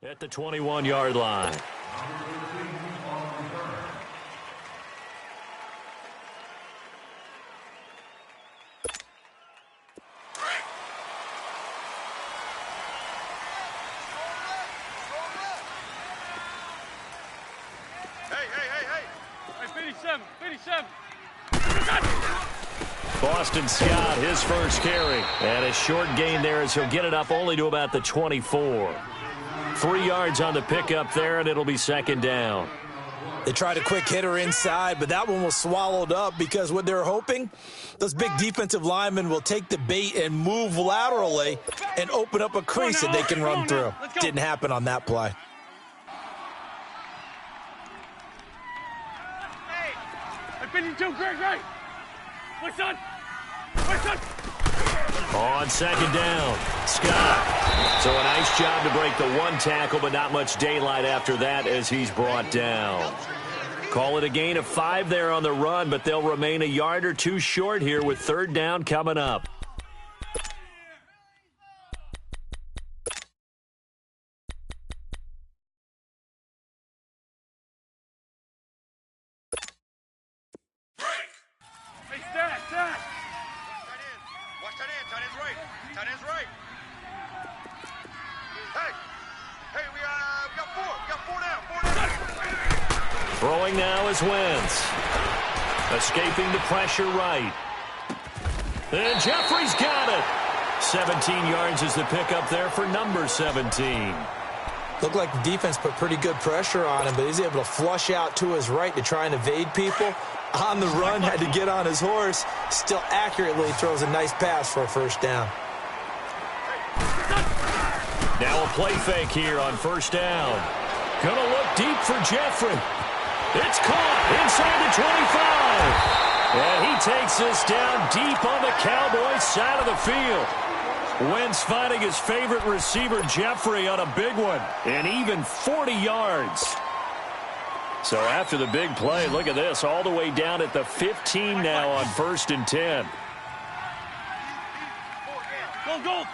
At the 21-yard line. Boston Scott, his first carry. And a short gain there as he'll get it up only to about the 24. 3 yards on the pickup there, and it'll be second down. They tried a quick hitter inside, but that one was swallowed up because what they're hoping, those big defensive linemen will take the bait and move laterally and open up a crease that they can run through. Didn't happen on that play. On second down, Scott. So a nice job to break the one tackle, but not much daylight after that as he's brought down. Call it a gain of 5 there on the run, but they'll remain a yard or two short here with third down coming up. Throwing now is Wentz. Escaping the pressure right. And Jeffrey's got it. 17 yards is the pickup there for number 17. Looked like the defense put pretty good pressure on him, but he's able to flush out to his right to try and evade people. On the run, had to get on his horse. Still accurately throws a nice pass for a first down. Now a play fake here on first down. Gonna look deep for Jeffrey. It's caught inside the 25. And he takes this down deep on the Cowboys side of the field. Wentz finding his favorite receiver, Jeffrey, on a big one. And even 40 yards. So after the big play, look at this, all the way down at the 15 now on 1st and 10. Go.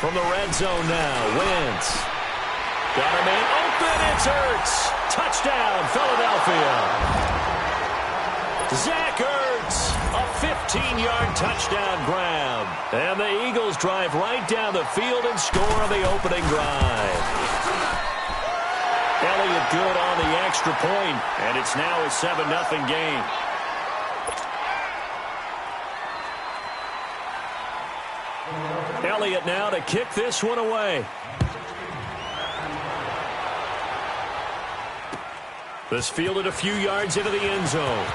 From the red zone now, Wentz. Got a man open, it's Ertz. Touchdown, Philadelphia. Zach Ertz, a 15-yard touchdown grab. And the Eagles drive right down the field and score on the opening drive. Elliott good on the extra point, and it's now a 7-0 game. Elliott now to kick this one away. This fielded a few yards into the end zone.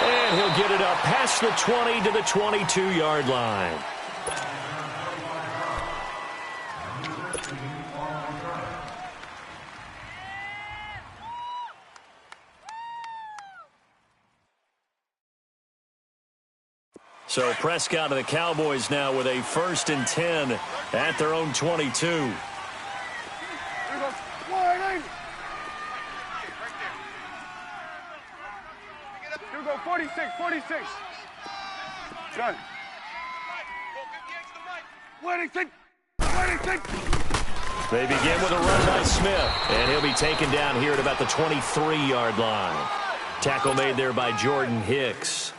And he'll get it up past the 20 to the 22-yard line. So Prescott and the Cowboys now with a 1st and 10 at their own 22. Here we go, 46. Done. Wellington. They begin with a run by Smith, and he'll be taken down here at about the 23-yard line. Tackle made there by Jordan Hicks.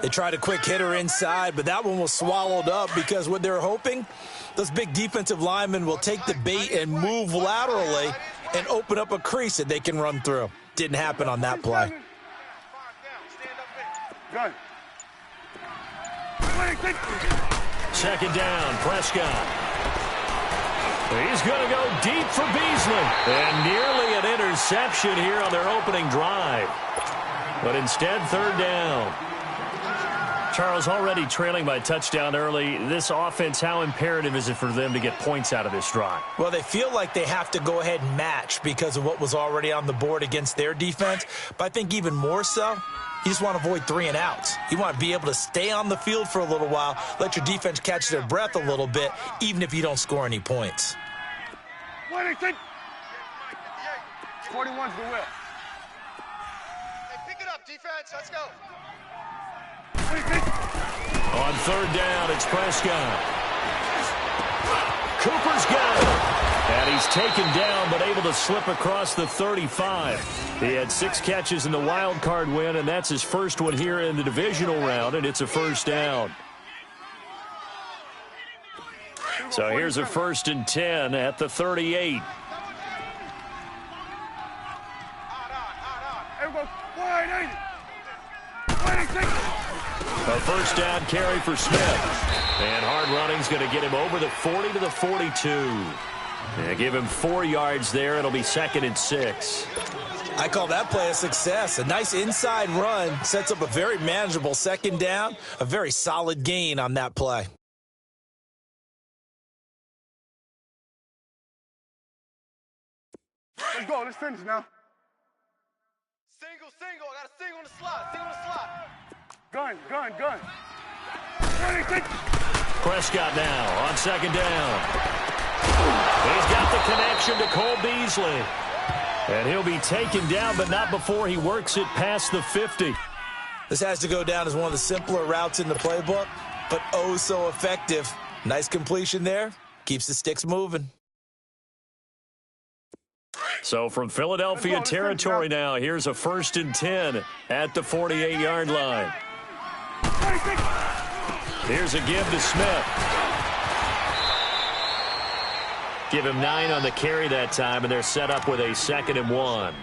They tried a quick hitter inside, but that one was swallowed up because what they're hoping, those big defensive linemen will take the bait and move laterally and open up a crease that they can run through. Didn't happen on that play. Good. Second down, Prescott. He's going to go deep for Beasley. And nearly an interception here on their opening drive. But instead, third down. Charles, already trailing by touchdown early. This offense, how imperative is it for them to get points out of this drive? Well, they feel like they have to go ahead and match because of what was already on the board against their defense. But I think even more so, you just want to avoid 3 and outs. You want to be able to stay on the field for a little while, let your defense catch their breath a little bit, even if you don't score any points. Wellington. 41's the whip. Hey, pick it up, defense. Let's go. On third down, it's Prescott. Cooper's got it. And he's taken down, but able to slip across the 35. He had 6 catches in the wild card win, and that's his first one here in the divisional round, and it's a first down. So here's a 1st and 10 at the 38. A first down carry for Smith. And hard running's going to get him over the 40 to the 42. Give him 4 yards there. It'll be 2nd and 6. I call that play a success. A nice inside run sets up a very manageable 2nd down. A very solid gain on that play. Let's go. Let's finish now. Single. I got a single on the slot. Gun. Prescott now on 2nd down. He's got the connection to Cole Beasley. And he'll be taken down, but not before he works it past the 50. This has to go down as one of the simpler routes in the playbook, but oh so effective. Nice completion there. Keeps the sticks moving. So from Philadelphia territory now, here's a 1st and 10 at the 48-yard line. Here's a give to Smith. Give him 9 on the carry that time, and they're set up with a 2nd and 1.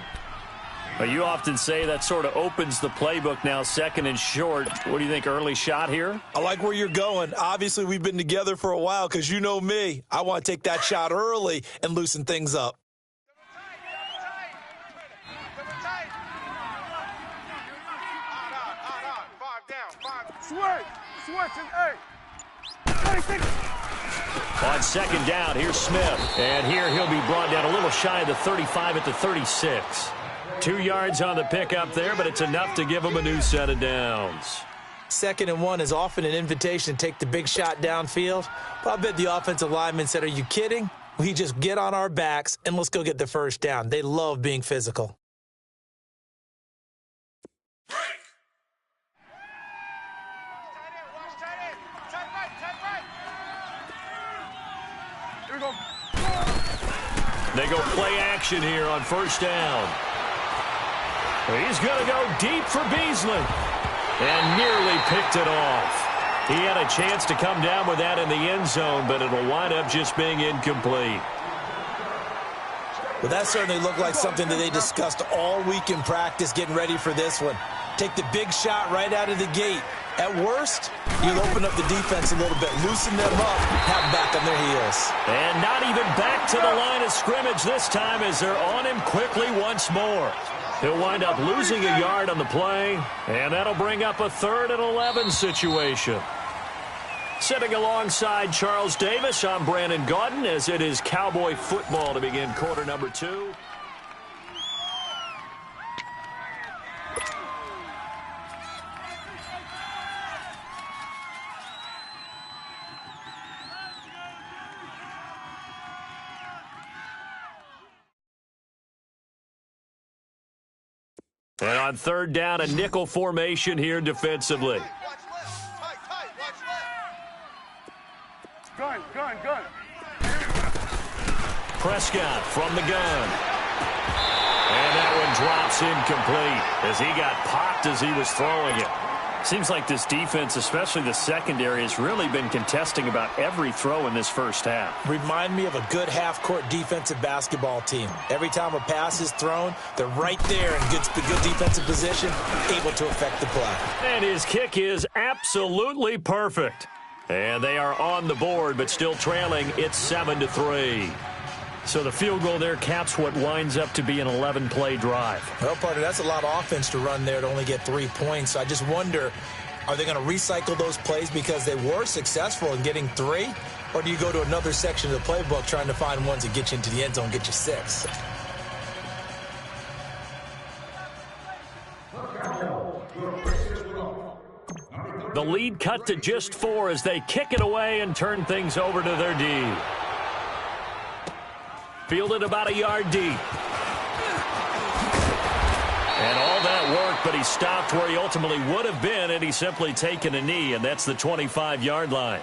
But you often say that sort of opens the playbook now, 2nd and short. What do you think, early shot here? I like where you're going. Obviously, we've been together for a while because you know me. I want to take that shot early and loosen things up. Switch, and hey. On 2nd down, here's Smith. And here he'll be brought down a little shy of the 35 at the 36. 2 yards on the pickup there, but it's enough to give him a new set of downs. 2nd and 1 is often an invitation to take the big shot downfield. But I bet the offensive lineman said, are you kidding? We just get on our backs and let's go get the 1st down. They love being physical. They go play action here on 1st down. He's going to go deep for Beasley. And nearly picked it off. He had a chance to come down with that in the end zone, but it'll wind up just being incomplete. Well, that certainly looked like something that they discussed all week in practice getting ready for this one. Take the big shot right out of the gate. At worst, you'll open up the defense a little bit, loosen them up, have them back on their heels. And not even back to the line of scrimmage this time as they're on him quickly once more. He'll wind up losing a yard on the play, and that'll bring up a 3rd and 11 situation. Sitting alongside Charles Davis, I'm Brandon Gaudin as it is Cowboy football to begin quarter number 2. And on 3rd down, a nickel formation here defensively. Gun. Prescott from the gun. And that one drops incomplete as he got popped as he was throwing it. Seems like this defense, especially the secondary, has really been contesting about every throw in this first half. Remind me of a good half-court defensive basketball team. Every time a pass is thrown, they're right there in good defensive position, able to affect the play. And his kick is absolutely perfect. And they are on the board, but still trailing. It's 7-3. So the field goal there caps what winds up to be an 11-play drive. Well, partner, that's a lot of offense to run there to only get 3 points. So I just wonder, are they going to recycle those plays because they were successful in getting 3? Or do you go to another section of the playbook trying to find ones that get you into the end zone, get you 6? The lead cut to just 4 as they kick it away and turn things over to their D. Fielded about a yard deep. And all that work but he stopped where he ultimately would have been, and he's simply taken a knee, and that's the 25-yard line.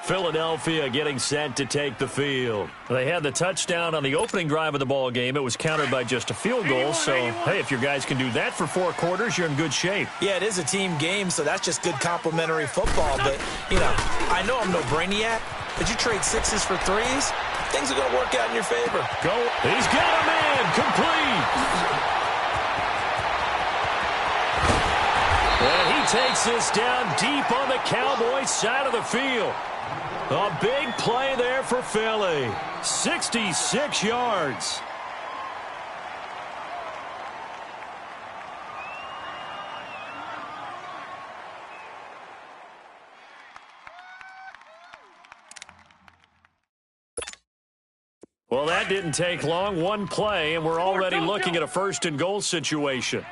Philadelphia getting set to take the field. They had the touchdown on the opening drive of the ball game. It was countered by just a field goal. So, hey, if your guys can do that for 4 quarters, you're in good shape. Yeah, it is a team game, so that's just good complimentary football. But, I know I'm no brainiac, but you trade 6s for 3s, things are going to work out in your favor. Go. He's got a man. Complete. And he takes this down deep on the Cowboys side of the field. A big play there for Philly. 66 yards. Well, that didn't take long. One play, and we're already looking at a first-and-goal situation.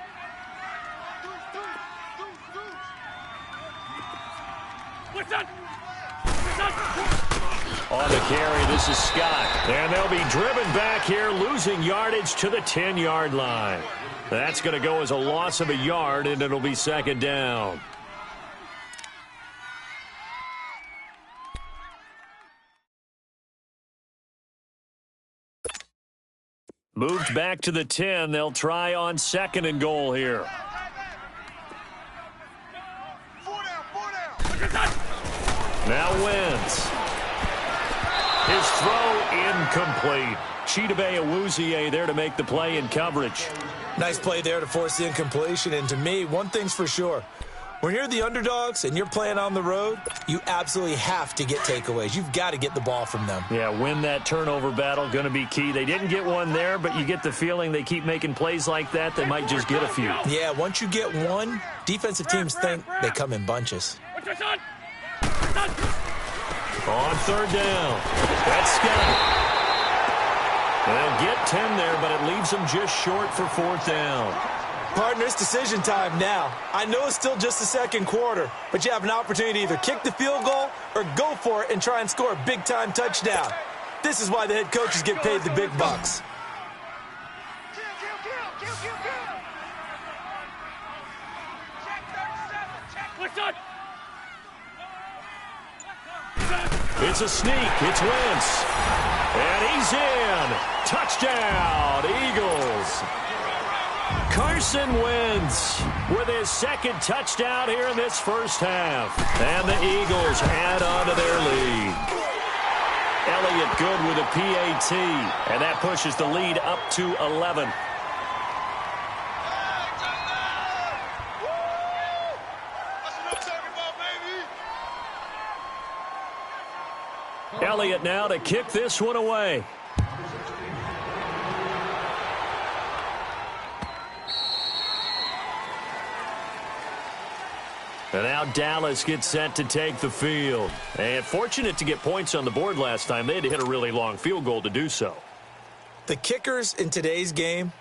On the carry, this is Scott. And they'll be driven back here, losing yardage to the 10-yard line. That's going to go as a loss of a yard, and it'll be second down. Moved back to the 10. They'll try on second and goal here. Now wins. His throw incomplete. Chidobe Awuzie there to make the play in coverage. Nice play there to force the incompletion. And to me, one thing's for sure. When you're the underdogs and you're playing on the road, you absolutely have to get takeaways. You've got to get the ball from them. Yeah, win that turnover battle, going to be key. They didn't get one there, but you get the feeling they keep making plays like that, they might just get a few. Yeah, once you get one, defensive teams think they come in bunches. On third down, that's Scott. They'll get 10 there, but it leaves them just short for fourth down. Partner, it's decision time now. I know it's still just the second quarter, but you have an opportunity to either kick the field goal or go for it and try and score a big-time touchdown. This is why the head coaches get paid the big bucks. It's a sneak. It's Wentz. And he's in. Touchdown, Eagles. Carson Wentz with his second touchdown here in this first half. And the Eagles add on to their lead. Elliott good with a PAT. And that pushes the lead up to 11. Elliott now to kick this one away. And now Dallas gets set to take the field. And fortunate to get points on the board last time. They had to hit a really long field goal to do so. The kickers in today's game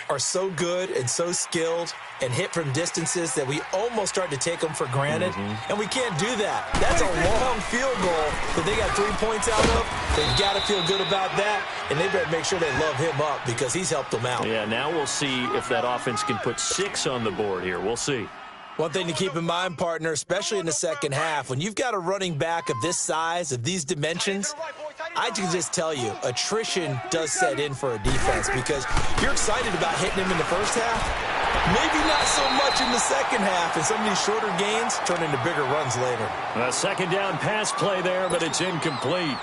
are so good and so skilled and hit from distances that we almost start to take them for granted. And we can't do that. That's a long field goal that they got 3 points out of. They've got to feel good about that, and they better make sure they love him up because he's helped them out. Yeah, now we'll see if that offense can put 6 on the board here. We'll see. One thing to keep in mind, partner, especially in the second half, when you've got a running back of this size, of these dimensions, I can just tell you, attrition does set in for a defense because you're excited about hitting him in the first half. Maybe not so much in the second half, and some of these shorter gains turn into bigger runs later. A second down pass play there, but it's incomplete.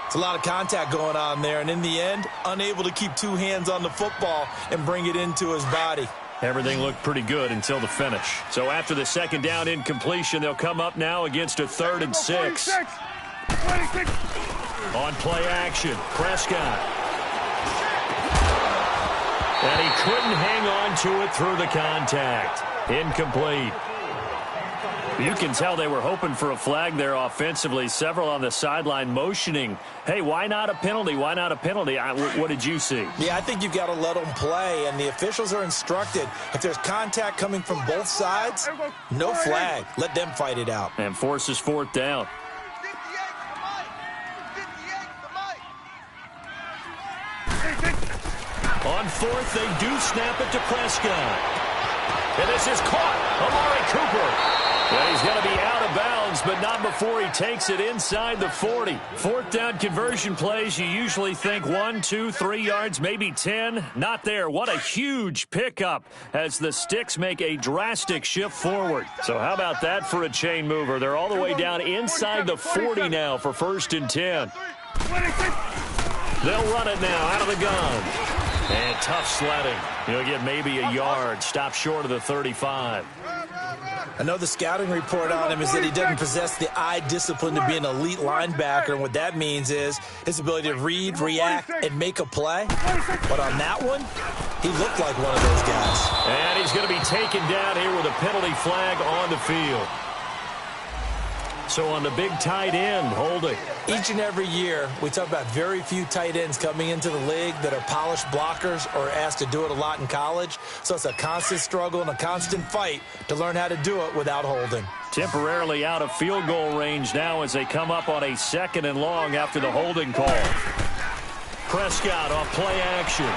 It's a lot of contact going on there, and in the end, unable to keep 2 hands on the football and bring it into his body. Everything looked pretty good until the finish. So after the second down incompletion, they'll come up now against a 3rd and 6. On play action, Prescott. And he couldn't hang on to it through the contact. Incomplete. You can tell they were hoping for a flag there offensively. Several on the sideline motioning. Hey, why not a penalty? Why not a penalty? What did you see? Yeah, I think you've got to let them play, and the officials are instructed. If there's contact coming from both sides, no flag. Let them fight it out. And forces 4th down. On 4th, they do snap it to Prescott. And this is caught. Amari Cooper. Well, he's going to be out of bounds, but not before he takes it inside the 40. Fourth down conversion plays, you usually think 1, 2, 3 yards, maybe 10. Not there. What a huge pickup as the Sticks make a drastic shift forward. So how about that for a chain mover? They're all the way down inside the 40 now for 1st and 10. They'll run it now out of the gun. And tough sledding. He'll get maybe a yard. Stop short of the 35. I know the scouting report on him is that he doesn't possess the eye discipline to be an elite linebacker, and what that means is his ability to read, react, and make a play. But on that one, he looked like one of those guys. And he's going to be taken down here with a penalty flag on the field. So on the big tight end, holding. Each and every year, we talk about very few tight ends coming into the league that are polished blockers or asked to do it a lot in college. So it's a constant struggle and a constant fight to learn how to do it without holding. Temporarily out of field goal range now as they come up on a 2nd and long after the holding call. Prescott off play action.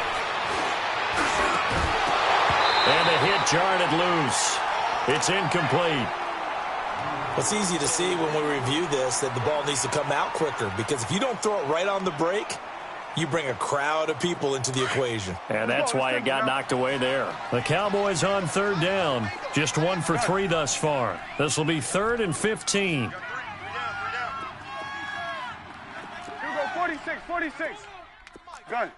And the hit jarred it loose. It's incomplete. It's easy to see when we review this that the ball needs to come out quicker, because if you don't throw it right on the break, you bring a crowd of people into the equation. And that's why it got knocked away there. The Cowboys on 3rd down. Just 1 for 3 thus far. This will be 3rd and 15. Here we go, 46, 46. Gun.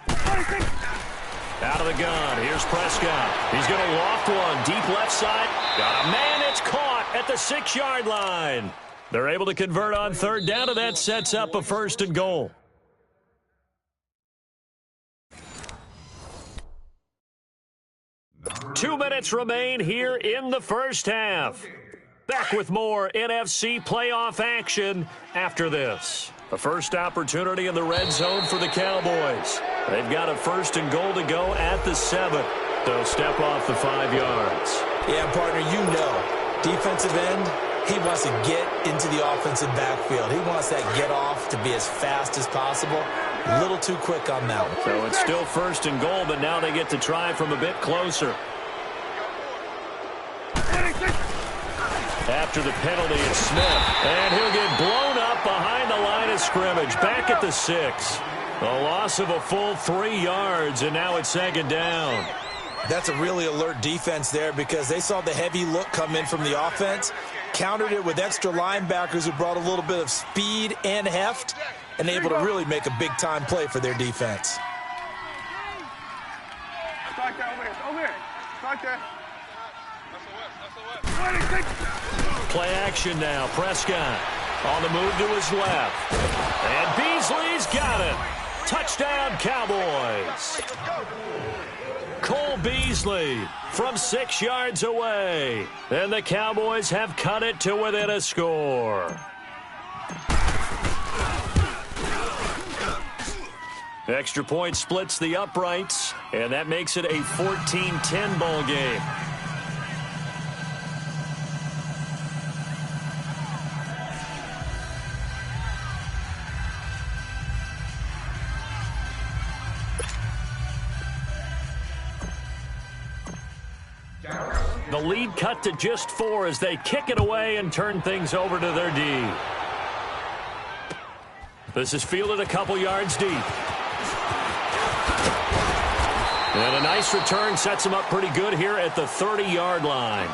46. Out of the gun. Here's Prescott. He's going to loft one. Deep left side. Got a man. It's caught at the 6-yard line. They're able to convert on 3rd down, and that sets up a 1st and goal. Two minutes remain here in the first half. Back with more NFC playoff action after this. The first opportunity in the red zone for the Cowboys. They've got a 1st and goal to go at the 7. They'll step off the 5 yards. Yeah, partner, you know, defensive end, he wants to get into the offensive backfield. He wants that get off to be as fast as possible. A little too quick on that one. So it's still 1st and goal, but now they get to try from a bit closer. After the penalty, it's Smith. And he'll get blown up behind the line of scrimmage. Back at the 6. A loss of a full 3 yards, and now it's 2nd down. That's a really alert defense there, because they saw the heavy look come in from the offense, countered it with extra linebackers who brought a little bit of speed and heft, and able to really make a big-time play for their defense. Start that over here. Over here. Start that. Play action now. Prescott on the move to his left. And Beasley's got it. Touchdown, Cowboys. Cole Beasley from 6 yards away. And the Cowboys have cut it to within a score. Extra point splits the uprights, and that makes it a 14-10 ball game. The lead cut to just 4 as they kick it away and turn things over to their D. This is fielded a couple yards deep. And a nice return sets them up pretty good here at the 30-yard line.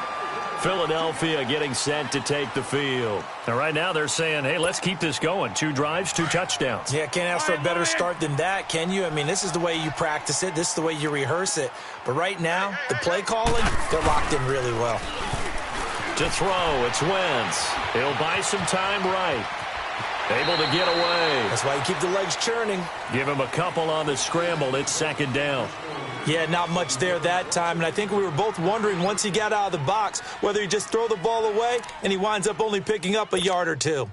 Philadelphia getting set to take the field. And right now they're saying, hey, let's keep this going. 2 drives, 2 touchdowns. Yeah, can't ask for a better start than that, can you? I mean, this is the way you practice it. This is the way you rehearse it. But right now, the play calling, they're locked in really well. To throw, it's Wentz. He'll buy some time right. Able to get away. That's why you keep the legs churning. Give him a couple on the scramble. It's 2nd down. Yeah, not much there that time, and I think we were both wondering once he got out of the box whether he just throw the ball away and he winds up only picking up a yard or 2.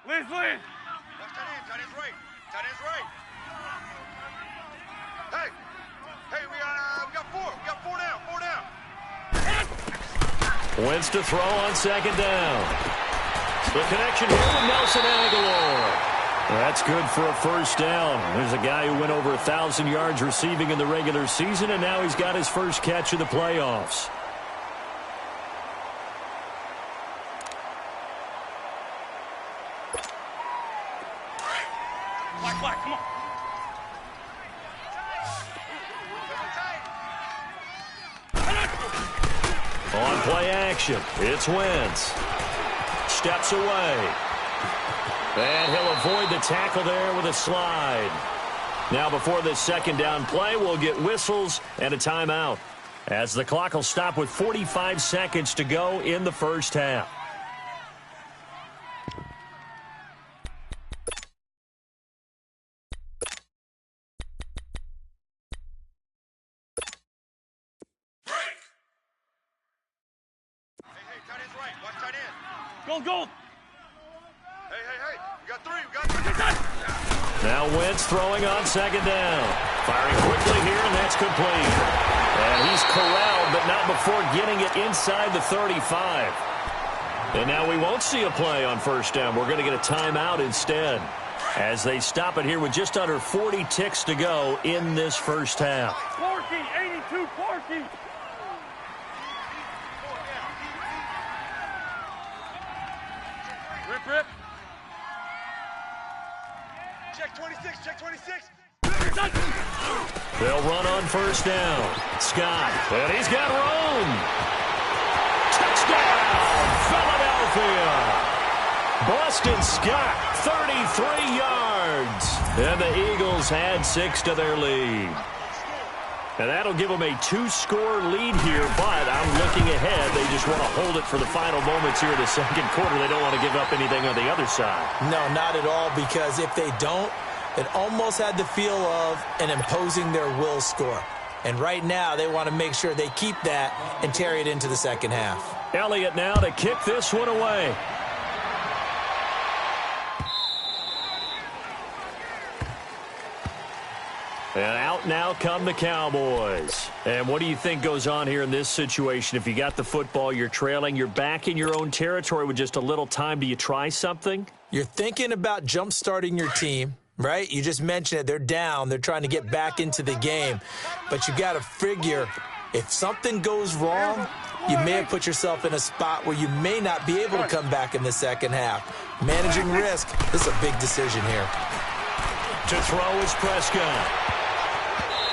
Liz. Tight end's right. Tight end's right. Hey, we got 4. We got 4 down. Wentz to throw on 2nd down. The connection here with Nelson Aguilar. That's good for a first down. There's a guy who went over 1,000 yards receiving in the regular season, and now he's got his first catch of the playoffs. Come on. On play action, it's Wentz. Steps away. And he'll avoid the tackle there with a slide. Now before this second down play, we'll get whistles and a timeout, as the clock will stop with 45 seconds to go in the first half. Go. Hey. We got three. Now Wentz throwing on second down. Firing quickly here, and that's complete. And he's corralled, but not before getting it inside the 35. And now we won't see a play on first down. We're going to get a timeout instead, as they stop it here with just under 40 ticks to go in this first half. Porky, 82, Porky. Rip. Check 26. They'll run on first down. Scott, and he's got room. Touchdown, Philadelphia. Boston Scott, 33 yards. And the Eagles add 6 to their lead. And that'll give them a 2-score lead here, but I'm looking ahead. They just want to hold it for the final moments here in the second quarter. They don't want to give up anything on the other side. No, not at all, because if they don't, it almost had the feel of an imposing their will score. And right now, they want to make sure they keep that and carry it into the second half. Elliott now to kick this one away. And out now come the Cowboys. And what do you think goes on here in this situation? If you got the football, you're trailing, you're back in your own territory with just a little time. Do you try something? You're thinking about jump-starting your team, right? You just mentioned it. They're down. They're trying to get back into the game. But you got to figure, if something goes wrong, you may have put yourself in a spot where you may not be able to come back in the second half. Managing risk, this is a big decision here. To throw is Prescott.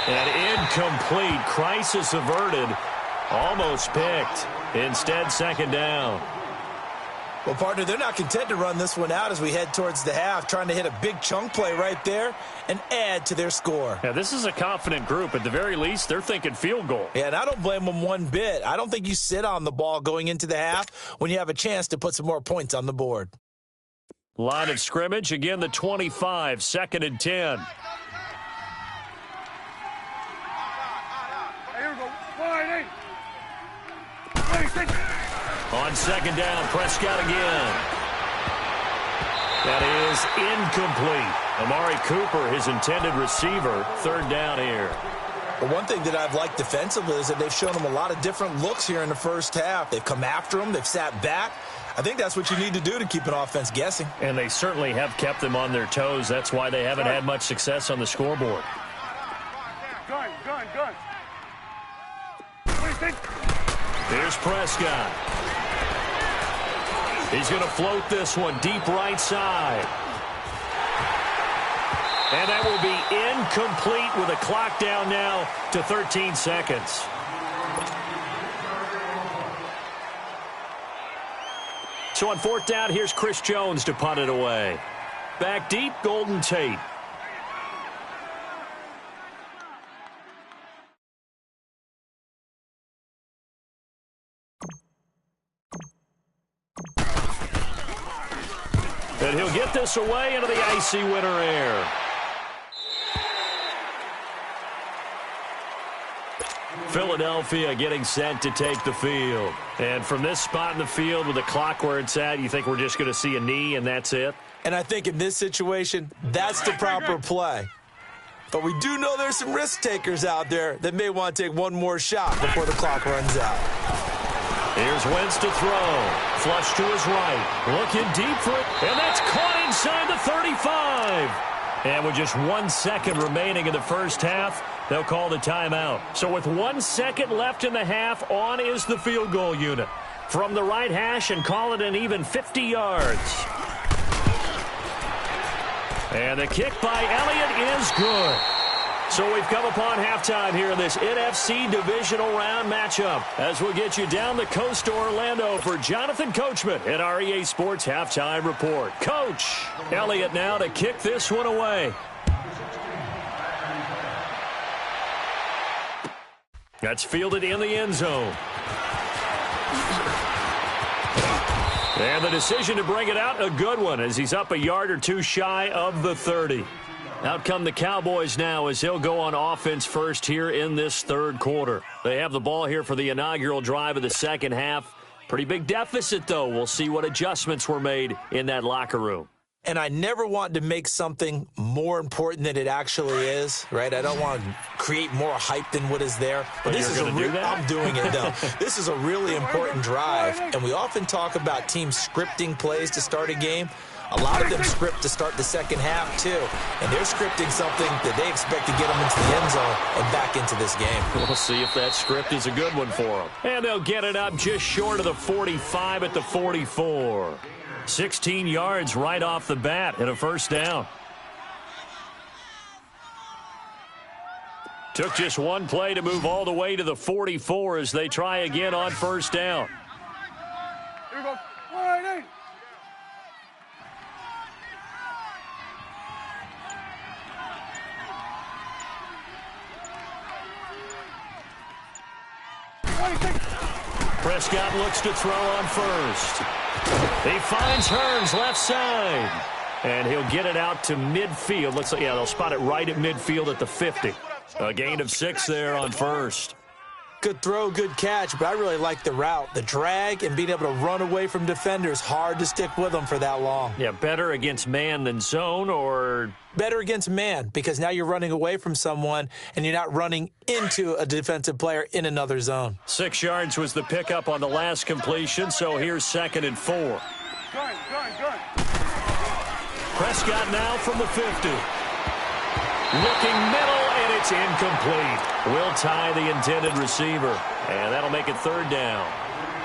And incomplete. Crisis averted. Almost picked. Instead, second down. Well, partner, they're not content to run this one out as we head towards the half, trying to hit a big chunk play right there and add to their score. Yeah, this is a confident group. At the very least, they're thinking field goal. Yeah, and I don't blame them one bit. I don't think you sit on the ball going into the half when you have a chance to put some more points on the board. Line of scrimmage, again the 25, 2nd and 10. Here we go. 1, 8. 26. On second down, Prescott again. That is incomplete. Amari Cooper, his intended receiver, 3rd down here. Well, one thing that I've liked defensively is that they've shown them a lot of different looks here in the first half. They've come after them. They've sat back. I think that's what you need to do to keep an offense guessing. And they certainly have kept them on their toes. That's why they haven't had much success on the scoreboard. Gun. 26. Here's Prescott. He's going to float this one deep right side. And that will be incomplete with a clock down now to 13 seconds. So on 4th down, here's Chris Jones to punt it away. Back deep, Golden Tate. And he'll get this away into the icy winter air. Philadelphia getting set to take the field. And from this spot in the field with the clock where it's at, you think we're just going to see a knee and that's it? And I think in this situation, that's the proper play. But we do know there's some risk takers out there that may want to take one more shot before the clock runs out. Here's Wentz to throw. Flush to his right. Looking deep for it. And that's caught inside the 35. And with just 1 second remaining in the first half, they'll call the timeout. So with 1 second left in the half, on is the field goal unit. From the right hash and call it an even 50 yards. And the kick by Elliott is good. So we've come upon halftime here in this NFC divisional round matchup. As we'll get you down the coast to Orlando for Jonathan Coachman at our EA Sports Halftime Report. Coach, Elliott now to kick this one away. That's fielded in the end zone. And the decision to bring it out, a good one, as he's up a yard or two shy of the 30. Out come the Cowboys now as they'll go on offense first here in this third quarter. They have the ball here for the inaugural drive of the second half. Pretty big deficit, though. We'll see what adjustments were made in that locker room. And I never want to make something more important than it actually is, right? I don't want to create more hype than what is there. But this is I'm doing it, though. This is a really important drive, and we often talk about teams scripting plays to start a game. A lot of them script to start the second half, too. And they're scripting something that they expect to get them into the end zone and back into this game. We'll see if that script is a good one for them. And they'll get it up just short of the 45 at the 44. 16 yards right off the bat and a first down. Took just one play to move all the way to the 44 as they try again on first down. Here we go. 188. Prescott looks to throw on first. He finds Hearns left side. And he'll get it out to midfield. Looks like, yeah, they'll spot it right at midfield at the 50. A gain of 6 there on first. Good throw, good catch, but I really like the route. The drag and being able to run away from defenders, hard to stick with them for that long. Yeah, better against man than zone, or? Better against man, because now you're running away from someone and you're not running into a defensive player in another zone. 6 yards was the pickup on the last completion, so here's 2nd and 4. Gun. Prescott now from the 50. Looking middle, and it's incomplete. Will tie the intended receiver, and that'll make it 3rd down.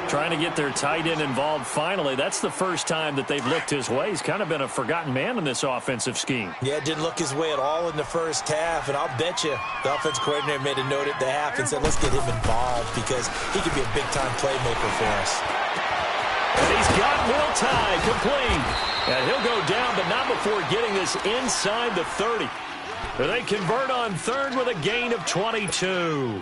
Trying to get their tight end involved finally. That's the first time that they've looked his way. He's kind of been a forgotten man in this offensive scheme. Yeah, it didn't look his way at all in the first half, and I'll bet you the offense coordinator made a note at the half and said, let's get him involved because he could be a big-time playmaker for us. And he's got Will tie complete. And he'll go down, but not before getting this inside the 30. They convert on 3rd with a gain of 22.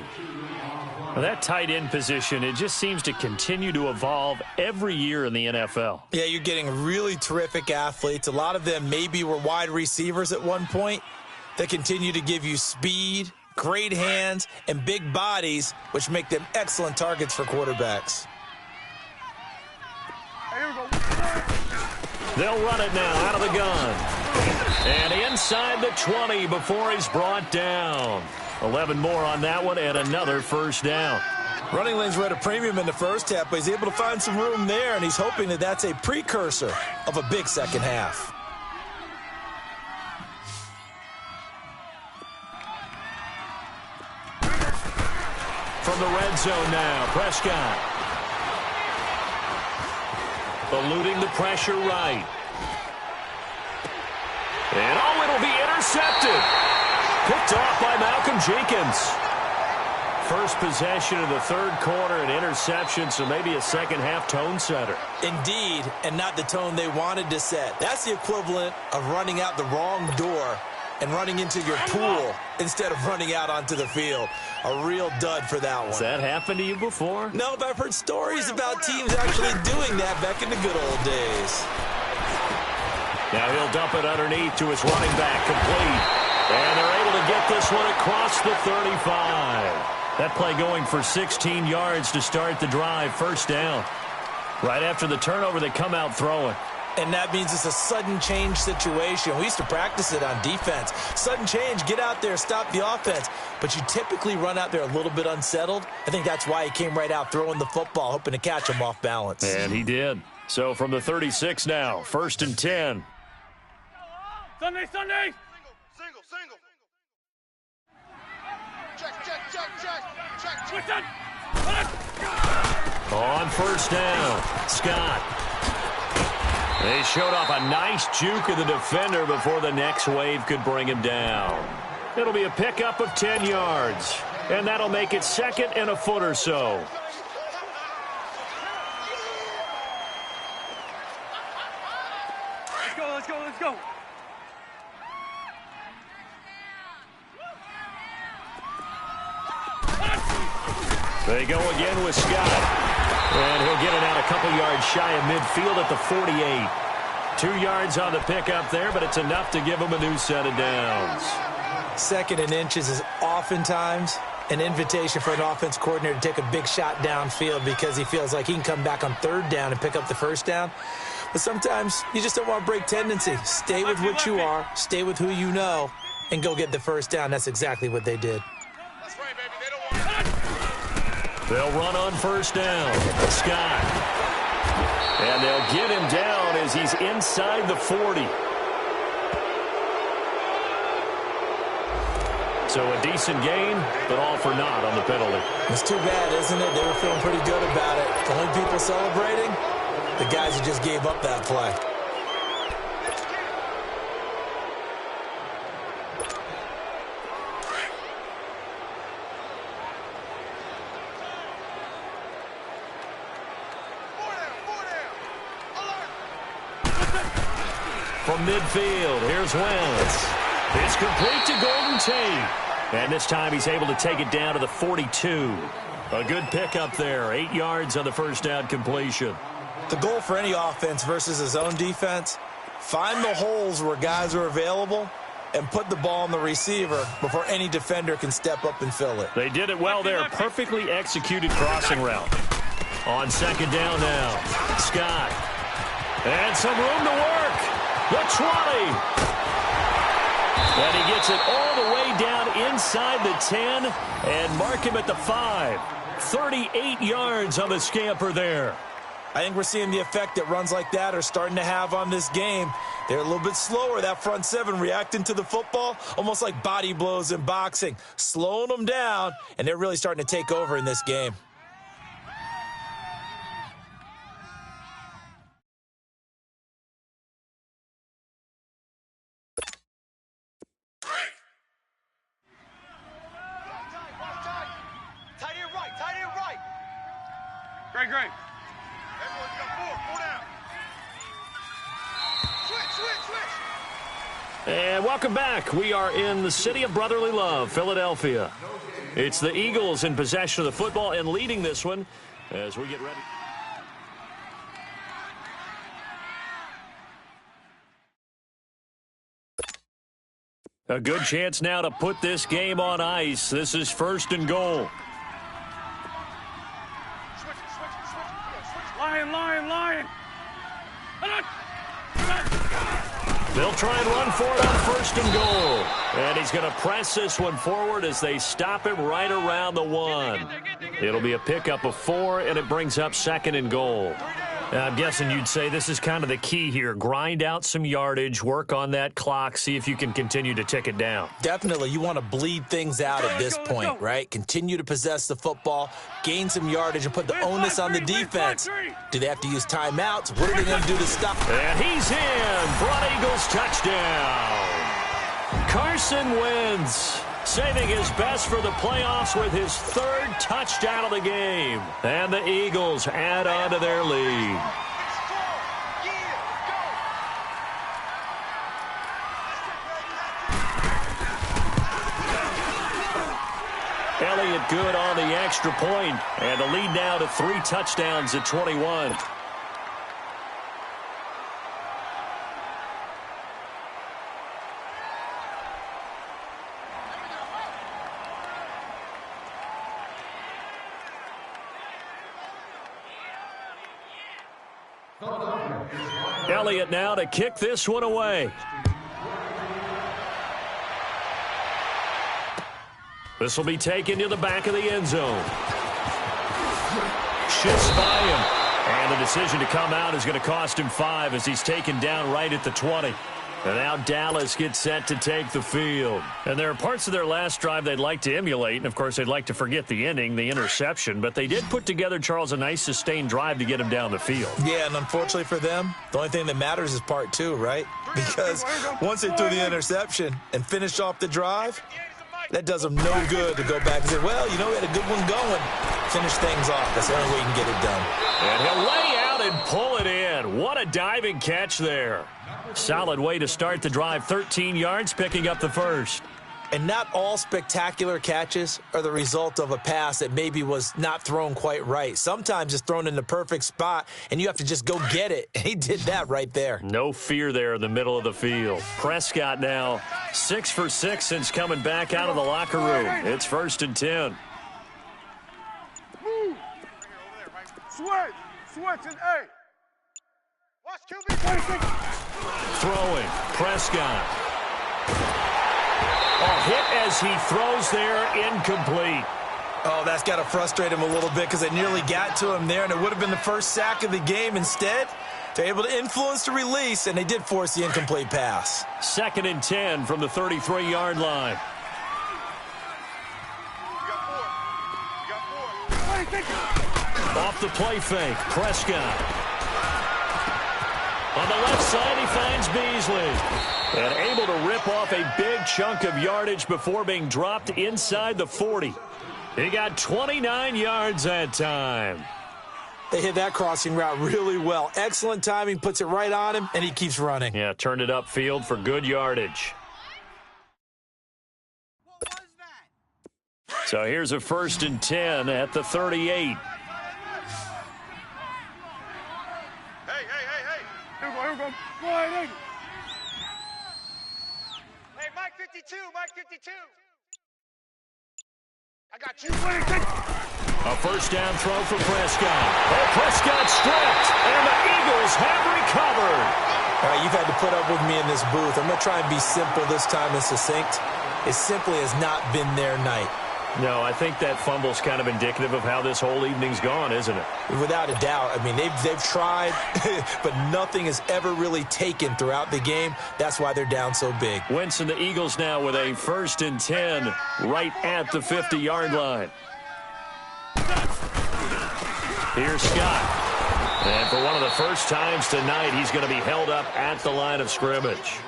Well, that tight end position, it just seems to continue to evolve every year in the NFL. Yeah, you're getting really terrific athletes. A lot of them maybe were wide receivers at one point. They continue to give you speed, great hands, and big bodies, which make them excellent targets for quarterbacks. Here we go. They'll run it now out of the gun. And inside the 20 before he's brought down. 11 more on that one and another first down. Running lanes were at a premium in the first half, but he's able to find some room there, and he's hoping that that's a precursor of a big second half. From the red zone now, Prescott. Eluding the pressure right. And oh, it'll be intercepted. Picked off by Malcolm Jenkins. First possession of the 3rd quarter, an interception, so maybe a second half tone setter. Indeed, and not the tone they wanted to set. That's the equivalent of running out the wrong door and running into your pool instead of running out onto the field. A real dud for that one. Has that happened to you before? No, but I've heard stories about teams actually doing that back in the good old days. Now he'll dump it underneath to his running back, complete. And they're able to get this one across the 35. That play going for 16 yards to start the drive, first down. Right after the turnover, they come out throwing. And that means it's a sudden change situation. We used to practice it on defense. Sudden change, get out there, stop the offense. But you typically run out there a little bit unsettled. I think that's why he came right out throwing the football, hoping to catch him off balance. And he did. So from the 36 now, 1st and 10. Sunday! Single. Check. Listen! On 1st down, Scott. They showed off a nice juke of the defender before the next wave could bring him down. It'll be a pickup of 10 yards, and that'll make it 2nd and a foot or so. Let's go! They go again with Scott. And he'll get it out a couple yards shy of midfield at the 48. 2 yards on the pickup there, but it's enough to give him a new set of downs. 2nd and inches is oftentimes an invitation for an offense coordinator to take a big shot downfield because he feels like he can come back on 3rd down and pick up the 1st down. But sometimes you just don't want to break tendency. Stay with what you are, stay with who you know, and go get the 1st down. That's exactly what they did. That's right, baby. They don't want They'll run on 1st down. Scott. And they'll get him down as he's inside the 40. So a decent gain, but all for naught on the penalty. It's too bad, isn't it? They were feeling pretty good about it. The only people celebrating, the guys who just gave up that play. From midfield, here's Wentz. It's complete to Golden Tate. And this time he's able to take it down to the 42. A good pickup there. 8 yards on the 1st down completion. The goal for any offense versus his own defense, find the holes where guys are available and put the ball on the receiver before any defender can step up and fill it. They did it well there. Perfectly executed crossing route. On 2nd down now, Scott. And some room to work. The 20. And he gets it all the way down inside the 10 and mark him at the 5. 38 yards on the scamper there. I think we're seeing the effect that runs like that are starting to have on this game. They're a little bit slower, that front 7 reacting to the football, almost like body blows in boxing, slowing them down, and they're really starting to take over in this game. Tight end right. Great. Everyone's got 4 down. Switch. And welcome back. We are in the city of brotherly love, Philadelphia. It's the Eagles in possession of the football and leading this one as we get ready. A good chance now to put this game on ice. This is 1st and goal. Lion. They'll try and run for it on 1st and goal. And he's going to press this one forward as they stop him right around the 1. It'll be a pickup of 4, and it brings up 2nd and goal. I'm guessing you'd say this is kind of the key here. Grind out some yardage, work on that clock, see if you can continue to tick it down. Definitely, you want to bleed things out at this point, right? Continue to possess the football, gain some yardage, and put the onus on the defense. Do they have to use timeouts? What are they going to do to stop? And he's in. Broad Eagles touchdown. Carson Wentz saving his best for the playoffs with his 3rd touchdown of the game. And the Eagles add on to their lead. Elliott good on the extra point, and the lead now to 3 touchdowns at 21. Elliott now to kick this one away. This will be taken to the back of the end zone. Shifts by him. And the decision to come out is going to cost him 5 as he's taken down right at the 20. And now Dallas gets set to take the field. And there are parts of their last drive they'd like to emulate. And, of course, they'd like to forget the inning, the interception. But they did put together, Charles, a nice sustained drive to get him down the field. Yeah, and unfortunately for them, the only thing that matters is part 2, right? Because once they threw the interception and finished off the drive, that does them no good to go back and say, well, you know, we had a good one going. Finish things off. That's the only way you can get it done. And he'll lay out and pull it in. What a diving catch there. Solid way to start the drive. 13 yards, picking up the first. And not all spectacular catches are the result of a pass that maybe was not thrown quite right. Sometimes it's thrown in the perfect spot, and you have to just go get it. And he did that right there. No fear there in the middle of the field. Prescott now 6 for 6 since coming back out of the locker room. It's 1st and 10. Move. Switch and A. Watch QB. Throwing. Prescott. Hit as he throws there, incomplete. Oh, that's got to frustrate him a little bit because they nearly got to him there, and it would have been the first sack of the game. Instead, they're able to influence the release, and they did force the incomplete pass. 2nd and 10 from the 33-yard line. Off the play fake, Prescott. On the left side, he finds Beasley. And able to rip off a big chunk of yardage before being dropped inside the 40. He got 29 yards that time. They hit that crossing route really well. Excellent timing, puts it right on him, and he keeps running. Yeah, turned it upfield for good yardage. So here's a 1st and 10 at the 38. Hey. Here we go. Go ahead, Hey, Mike 52. I got you. A 1st down throw for Prescott. Oh, Prescott stripped, and the Eagles have recovered. All right, you've had to put up with me in this booth. I'm going to try and be simple this time and succinct. It simply has not been their night. No, I think that fumble's kind of indicative of how this whole evening's gone, isn't it? Without a doubt. I mean, they've tried, but nothing has ever really taken throughout the game. That's why they're down so big. Wentz and the Eagles now with a 1st and 10 right at the 50-yard line. Here's Scott. And for one of the first times tonight, he's going to be held up at the line of scrimmage.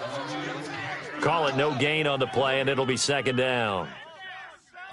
Call it no gain on the play, and it'll be 2nd down.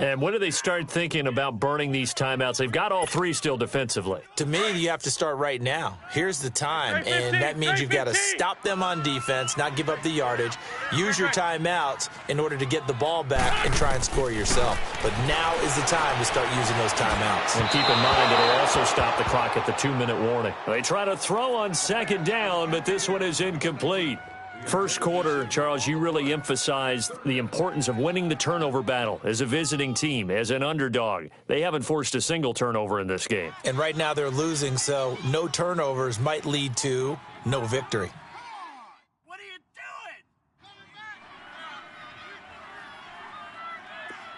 And when do they start thinking about burning these timeouts? They've got all 3 still defensively. To me, you have to start right now. Here's the time, and that means you've got to stop them on defense, not give up the yardage, use your timeouts in order to get the ball back and try and score yourself. But now is the time to start using those timeouts. And keep in mind, it'll also stop the clock at the 2-minute warning. They try to throw on 2nd down, but this one is incomplete. First quarter, Charles, you really emphasized the importance of winning the turnover battle as a visiting team, as an underdog. They haven't forced a single turnover in this game. And right now they're losing, so no turnovers might lead to no victory. What are you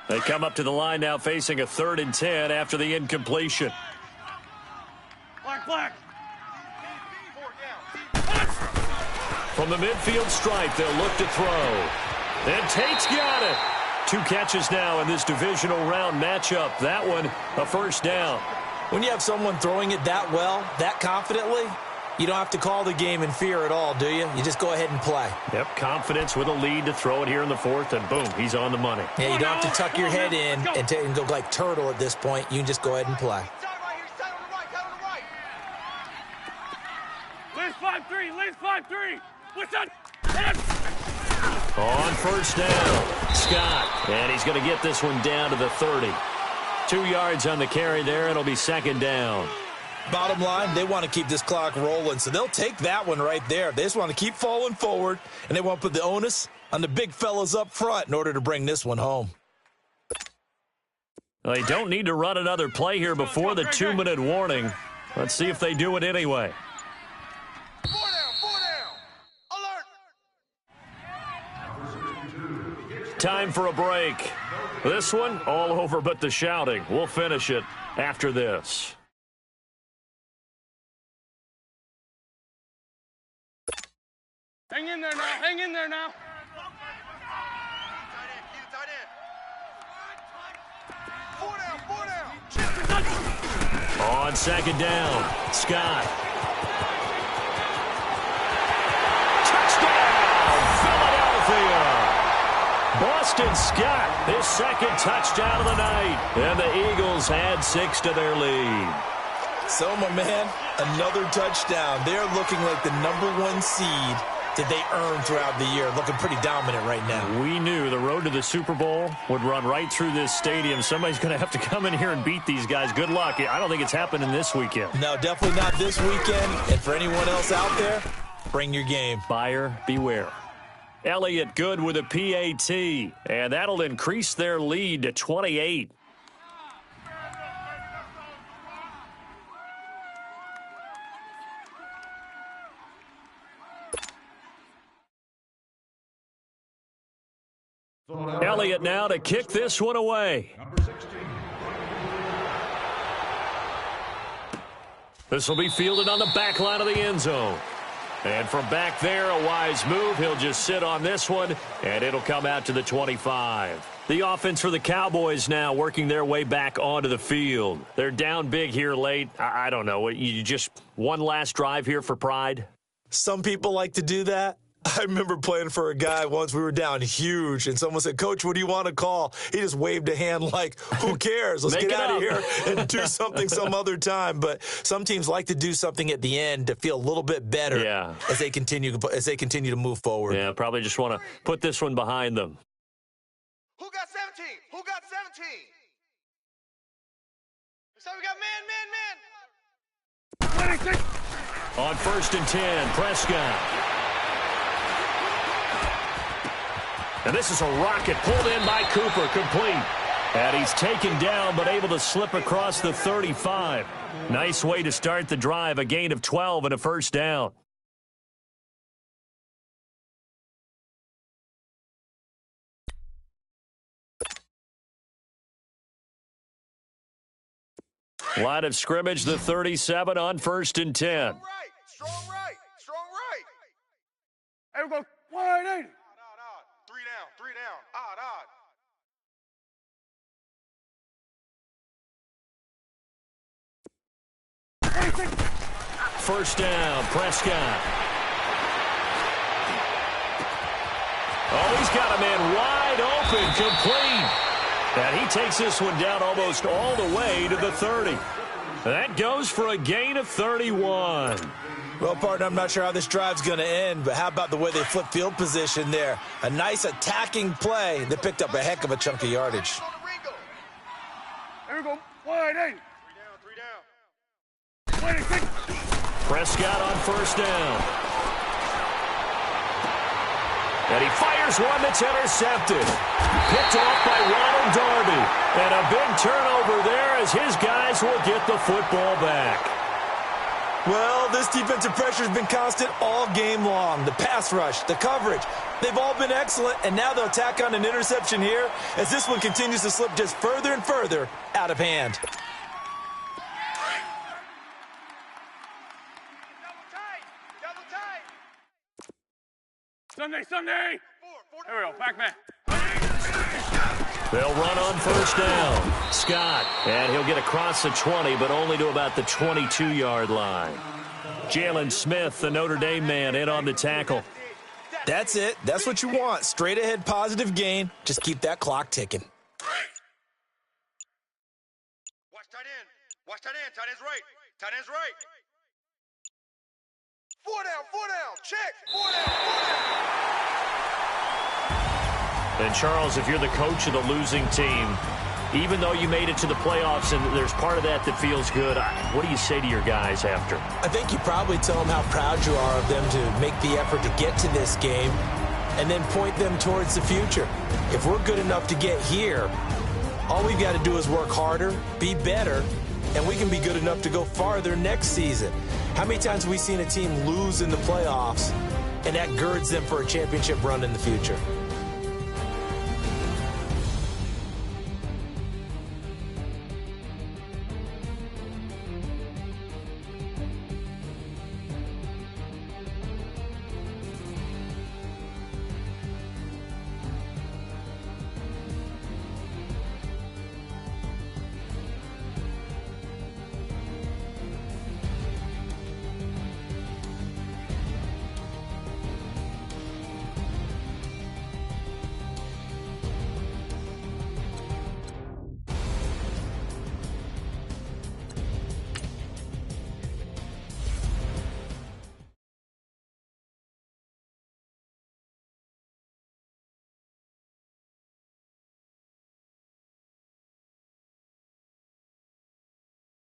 doing? They come up to the line now facing a 3rd and 10 after the incompletion. Black. From the midfield stripe, they'll look to throw. And Tate's got it. 2 catches now in this divisional round matchup. That one, a 1st down. When you have someone throwing it that well, that confidently, you don't have to call the game in fear at all, do you? You just go ahead and play. Yep, confidence with a lead to throw it here in the 4th, and boom, he's on the money. Yeah, you don't have to tuck your head in and go like turtle at this point. You can just go ahead and play. Side on the right. Lace 5-3. What's that? On 1st down, Scott. And he's going to get this one down to the 30. 2 yards on the carry there. It'll be 2nd down. Bottom line, they want to keep this clock rolling, so they'll take that one right there. They just want to keep falling forward, and they want to put the onus on the big fellas up front in order to bring this one home. They don't need to run another play here before the 2-minute warning. Let's see if they do it anyway. 4 down. Time for a break. This one, all over but the shouting. We'll finish it after this. Hang in there now. Hang in there now. Four down. On second down, Scott. Touchdown, Philadelphia. Boston Scott, his second touchdown of the night. And the Eagles add 6 to their lead. So, my man, another touchdown. They're looking like the #1 seed that they earned throughout the year. Looking pretty dominant right now. We knew the road to the Super Bowl would run right through this stadium. Somebody's going to have to come in here and beat these guys. Good luck. I don't think it's happening this weekend. No, definitely not this weekend. And for anyone else out there, bring your game. Buyer beware. Elliott good with a PAT, and that'll increase their lead to 28. Elliott now to kick this one away. This will be fielded on the back line of the end zone. And from back there, a wise move. He'll just sit on this one, and it'll come out to the 25. The offense for the Cowboys now working their way back onto the field. They're down big here late. I don't know. You just one last drive here for pride? Some people like to do that. I remember playing for a guy once. We were down huge, and someone said, "Coach, what do you want to call?" He just waved a hand like, "Who cares? Let's get out of here and do something some other time." But some teams like to do something at the end to feel a little bit better as they continue to move forward. Yeah, probably just want to put this one behind them. Who got 17? Who got 17? So we got man. On 1st and 10, Prescott. And this is a rocket pulled in by Cooper, complete. And he's taken down but able to slip across the 35. Nice way to start the drive, a gain of 12 and a first down. Line of scrimmage, the 37 on 1st and 10. Strong right. Hey, we go 180. Three down. Odd. First down, Prescott. Oh, he's got a man wide open, complete. And he takes this one down almost all the way to the 30. That goes for a gain of 31. Well, partner, I'm not sure how this drive's going to end, but how about the way they flip field position there? A nice attacking play that picked up a heck of a chunk of yardage. Here we go. 180. Three down. Prescott on first down. And he fires one that's intercepted. Picked off by Ronald Darby. And a big turnover there as his guys will get the football back. Well, this defensive pressure has been constant all game long. The pass rush, the coverage, they've all been excellent, and now they'll tack on an interception here as this one continues to slip just further and further out of hand. Double tight. Sunday. Here we go. Back man. They'll run on first down. Scott, and he'll get across the 20, but only to about the 22-yard line. Jalen Smith, the Notre Dame man, in on the tackle. That's it. That's what you want. Straight ahead, positive gain. Just keep that clock ticking. Watch tight end. Tight end's right. 4 down. Check. 4 down. And, Charles, if you're the coach of the losing team, even though you made it to the playoffs and there's part of that that feels good, what do you say to your guys after? I think you probably tell them how proud you are of them to make the effort to get to this game and then point them towards the future. If we're good enough to get here, all we've got to do is work harder, be better, and we can be good enough to go farther next season. How many times have we seen a team lose in the playoffs, and that girds them for a championship run in the future?